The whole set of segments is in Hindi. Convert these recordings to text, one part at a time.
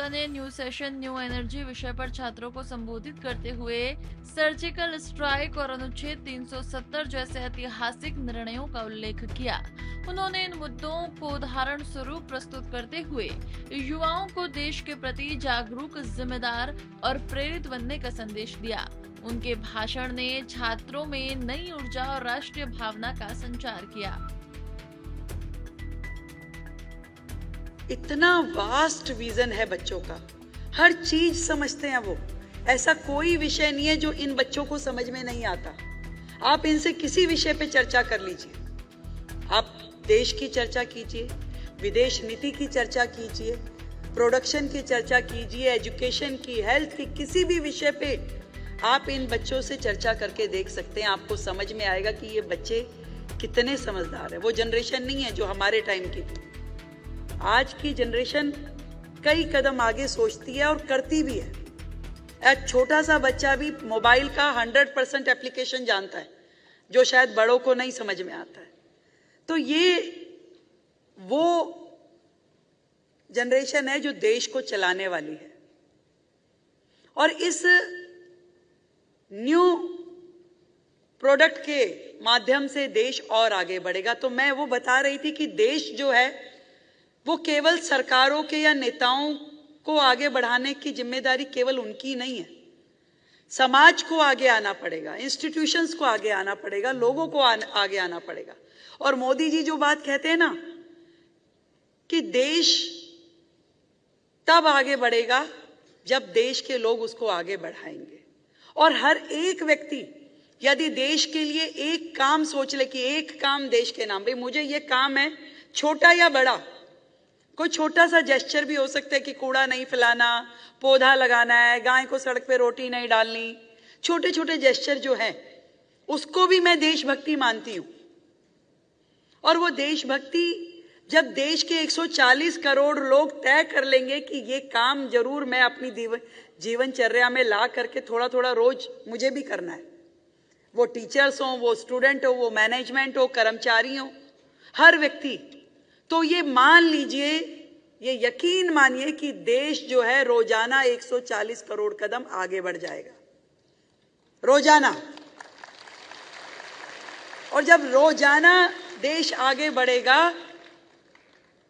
ने न्यू सेशन न्यू एनर्जी विषय पर छात्रों को संबोधित करते हुए सर्जिकल स्ट्राइक और अनुच्छेद 370 जैसे ऐतिहासिक निर्णयों का उल्लेख किया। उन्होंने इन मुद्दों को उदाहरण स्वरूप प्रस्तुत करते हुए युवाओं को देश के प्रति जागरूक, जिम्मेदार और प्रेरित बनने का संदेश दिया। उनके भाषण ने छात्रों में नई ऊर्जा और राष्ट्रीय भावना का संचार किया। इतना वास्ट विजन है बच्चों का, हर चीज समझते हैं वो। ऐसा कोई विषय नहीं है जो इन बच्चों को समझ में नहीं आता। आप इनसे किसी विषय पे चर्चा कर लीजिए, आप देश की चर्चा कीजिए, विदेश नीति की चर्चा कीजिए, प्रोडक्शन की चर्चा कीजिए, एजुकेशन की, हेल्थ की, किसी भी विषय पे आप इन बच्चों से चर्चा करके देख सकते हैं। आपको समझ में आएगा कि ये बच्चे कितने समझदार हैं। वो जनरेशन नहीं है जो हमारे टाइम की थी। आज की जनरेशन कई कदम आगे सोचती है और करती भी है। एक छोटा सा बच्चा भी मोबाइल का 100% एप्लीकेशन जानता है, जो शायद बड़ों को नहीं समझ में आता है। तो ये वो जनरेशन है जो देश को चलाने वाली है, और इस न्यू प्रोडक्ट के माध्यम से देश और आगे बढ़ेगा। तो मैं वो बता रही थी कि देश जो है वो केवल सरकारों के या नेताओं को आगे बढ़ाने की जिम्मेदारी केवल उनकी नहीं है। समाज को आगे आना पड़ेगा, इंस्टीट्यूशंस को आगे आना पड़ेगा, लोगों को आगे आना पड़ेगा। और मोदी जी जो बात कहते हैं ना कि देश तब आगे बढ़ेगा जब देश के लोग उसको आगे बढ़ाएंगे। और हर एक व्यक्ति यदि देश के लिए एक काम सोच ले कि एक काम देश के नाम पे, मुझे ये काम है, छोटा या बड़ा, कोई छोटा सा जेस्चर भी हो सकता है कि कूड़ा नहीं फैलाना, पौधा लगाना है, गाय को सड़क पे रोटी नहीं डालनी, छोटे छोटे जेस्चर जो है उसको भी मैं देशभक्ति मानती हूं। और वो देशभक्ति जब देश के 140 करोड़ लोग तय कर लेंगे कि ये काम जरूर मैं अपनी जीवनचर्या में ला करके थोड़ा थोड़ा रोज मुझे भी करना है, वो टीचर्स हो, वो स्टूडेंट हो, वो मैनेजमेंट हो, कर्मचारी हो, हर व्यक्ति, तो ये मान लीजिए, ये यकीन मानिए कि देश जो है रोजाना 140 करोड़ कदम आगे बढ़ जाएगा, रोजाना। और जब रोजाना देश आगे बढ़ेगा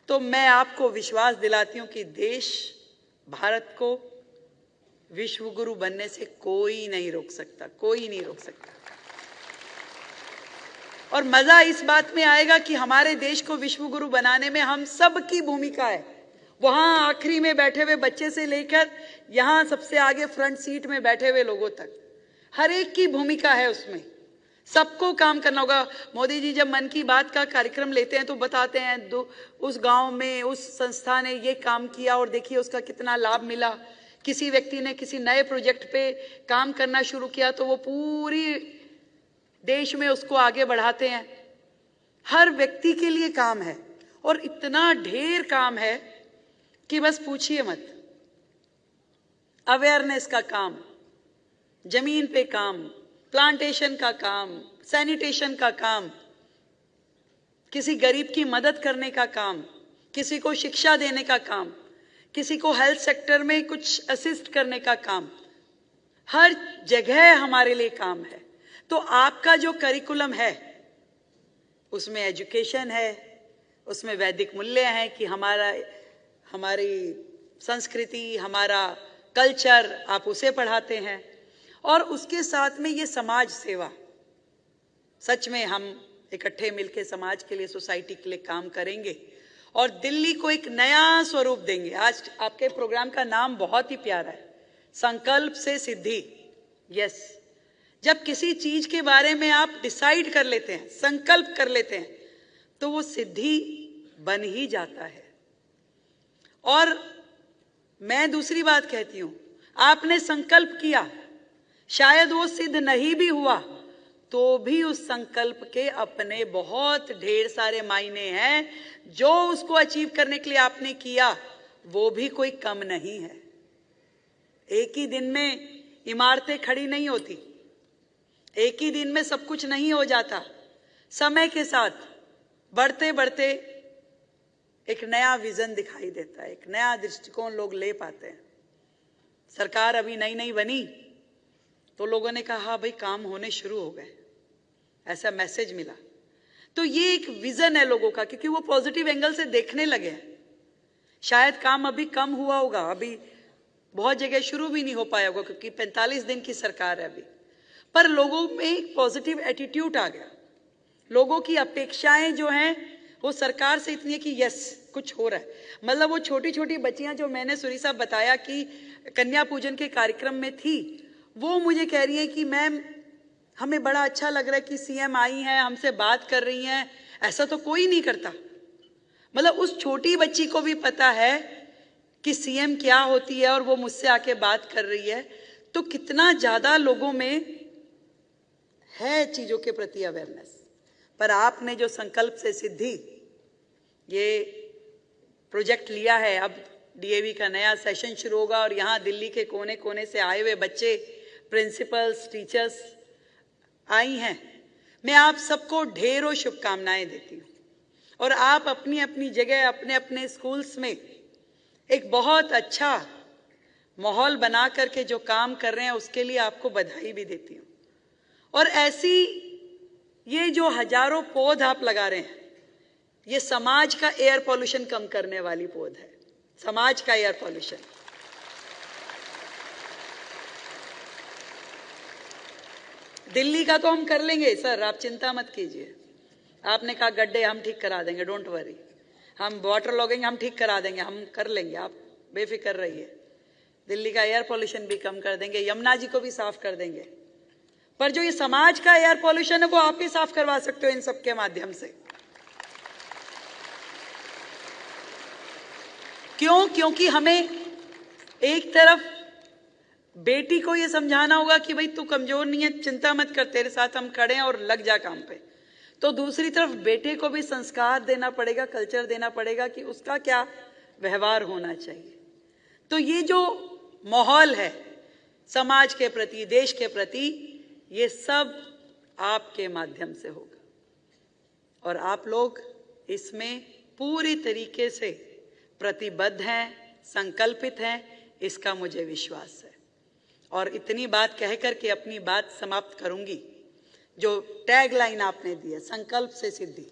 तो मैं आपको विश्वास दिलाती हूं कि देश, भारत को विश्व गुरु बनने से कोई नहीं रोक सकता, कोई नहीं रोक सकता। और मजा इस बात में आएगा कि हमारे देश को विश्व गुरु बनाने में हम सब की भूमिका है। वहां आखिरी में बैठे हुए बच्चे से लेकर यहां सबसे आगे फ्रंट सीट में बैठे हुए लोगों तक, हर एक की भूमिका है उसमें, सबको काम करना होगा। मोदी जी जब मन की बात का कार्यक्रम लेते हैं तो बताते हैं उस गांव में उस संस्था ने ये काम किया और देखिए उसका कितना लाभ मिला। किसी व्यक्ति ने किसी नए प्रोजेक्ट पे काम करना शुरू किया तो वो पूरी देश में उसको आगे बढ़ाते हैं। हर व्यक्ति के लिए काम है और इतना ढेर काम है कि बस पूछिए मत। अवेयरनेस का काम, जमीन पे काम, प्लांटेशन का काम, सैनिटेशन का काम, किसी गरीब की मदद करने का काम, किसी को शिक्षा देने का काम, किसी को हेल्थ सेक्टर में कुछ असिस्ट करने का काम, हर जगह हमारे लिए काम है। तो आपका जो करिकुलम है उसमें एजुकेशन है, उसमें वैदिक मूल्य हैं कि हमारी संस्कृति, हमारा कल्चर, आप उसे पढ़ाते हैं। और उसके साथ में ये समाज सेवा, सच में हम इकट्ठे मिलकर समाज के लिए, सोसाइटी के लिए काम करेंगे और दिल्ली को एक नया स्वरूप देंगे। आज आपके प्रोग्राम का नाम बहुत ही प्यारा है, संकल्प से सिद्धि। यस, जब किसी चीज के बारे में आप डिसाइड कर लेते हैं, संकल्प कर लेते हैं, तो वो सिद्धि बन ही जाता है। और मैं दूसरी बात कहती हूं, आपने संकल्प किया, शायद वो सिद्ध नहीं भी हुआ तो भी उस संकल्प के अपने बहुत ढेर सारे मायने हैं। जो उसको अचीव करने के लिए आपने किया वो भी कोई कम नहीं है। एक ही दिन में इमारतें खड़ी नहीं होती, एक ही दिन में सब कुछ नहीं हो जाता। समय के साथ बढ़ते बढ़ते एक नया विजन दिखाई देता है, एक नया दृष्टिकोण लोग ले पाते हैं। सरकार अभी नई नई बनी तो लोगों ने कहा हाँ भाई काम होने शुरू हो गए, ऐसा मैसेज मिला। तो ये एक विजन है लोगों का, क्योंकि वो पॉजिटिव एंगल से देखने लगे हैं। शायद काम अभी कम हुआ होगा, अभी बहुत जगह शुरू भी नहीं हो पाया होगा क्योंकि 45 दिन की सरकार है अभी, पर लोगों में एक पॉजिटिव एटीट्यूड आ गया। लोगों की अपेक्षाएं जो हैं वो सरकार से इतनी है कि यस कुछ हो रहा है। मतलब वो छोटी छोटी बच्चियां जो मैंने सुरी साहब बताया कि कन्या पूजन के कार्यक्रम में थी, वो मुझे कह रही है कि मैम हमें बड़ा अच्छा लग रहा है कि सीएम आई हैं, हमसे बात कर रही हैं, ऐसा तो कोई नहीं करता। मतलब उस छोटी बच्ची को भी पता है कि सीएम क्या होती है और वो मुझसे आके बात कर रही है। तो कितना ज्यादा लोगों में है चीजों के प्रति अवेयरनेस। पर आपने जो संकल्प से सिद्धि ये प्रोजेक्ट लिया है, अब डीएवी का नया सेशन शुरू होगा और यहाँ दिल्ली के कोने कोने से आए हुए बच्चे, प्रिंसिपल्स, टीचर्स आई हैं। मैं आप सबको ढेरों शुभकामनाएं देती हूँ और आप अपनी अपनी जगह अपने अपने स्कूल्स में एक बहुत अच्छा माहौल बना करके जो काम कर रहे हैं उसके लिए आपको बधाई भी देती हूँ। और ऐसी ये जो हजारों पौध आप लगा रहे हैं, ये समाज का एयर पॉल्यूशन कम करने वाली पौध है, समाज का एयर पॉल्यूशन। दिल्ली का तो हम कर लेंगे सर, आप चिंता मत कीजिए। आपने कहा गड्ढे हम ठीक करा देंगे, डोंट वरी। हम वाटर लॉगिंग हम ठीक करा देंगे, हम कर लेंगे, आप बेफिक्र रहिए। दिल्ली का एयर पॉल्यूशन भी कम कर देंगे, यमुना जी को भी साफ कर देंगे। पर जो ये समाज का एयर पॉल्यूशन है वो आप ही साफ करवा सकते हो इन सबके माध्यम से। क्यों? क्योंकि हमें एक तरफ बेटी को ये समझाना होगा कि भाई तू कमजोर नहीं है, चिंता मत कर, तेरे साथ हम खड़े हैं और लग जा काम पे। तो दूसरी तरफ बेटे को भी संस्कार देना पड़ेगा, कल्चर देना पड़ेगा कि उसका क्या व्यवहार होना चाहिए। तो ये जो माहौल है समाज के प्रति, देश के प्रति, ये सब आपके माध्यम से होगा और आप लोग इसमें पूरी तरीके से प्रतिबद्ध हैं, संकल्पित हैं, इसका मुझे विश्वास है। और इतनी बात कह करके अपनी बात समाप्त करूंगी। जो टैग लाइन आपने दी है, संकल्प से सिद्धि,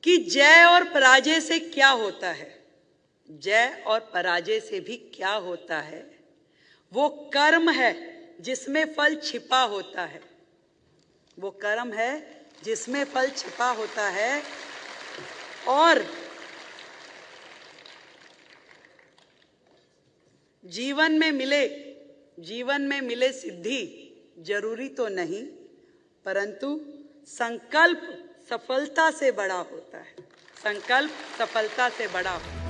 कि जय और पराजय से क्या होता है, जय और पराजय से भी क्या होता है, वो कर्म है जिसमें फल छिपा होता है। वो कर्म है जिसमें फल छिपा होता है। और जीवन में मिले सिद्धि जरूरी तो नहीं, परंतु संकल्प सफलता से बड़ा होता है। संकल्प सफलता से बड़ा होता है।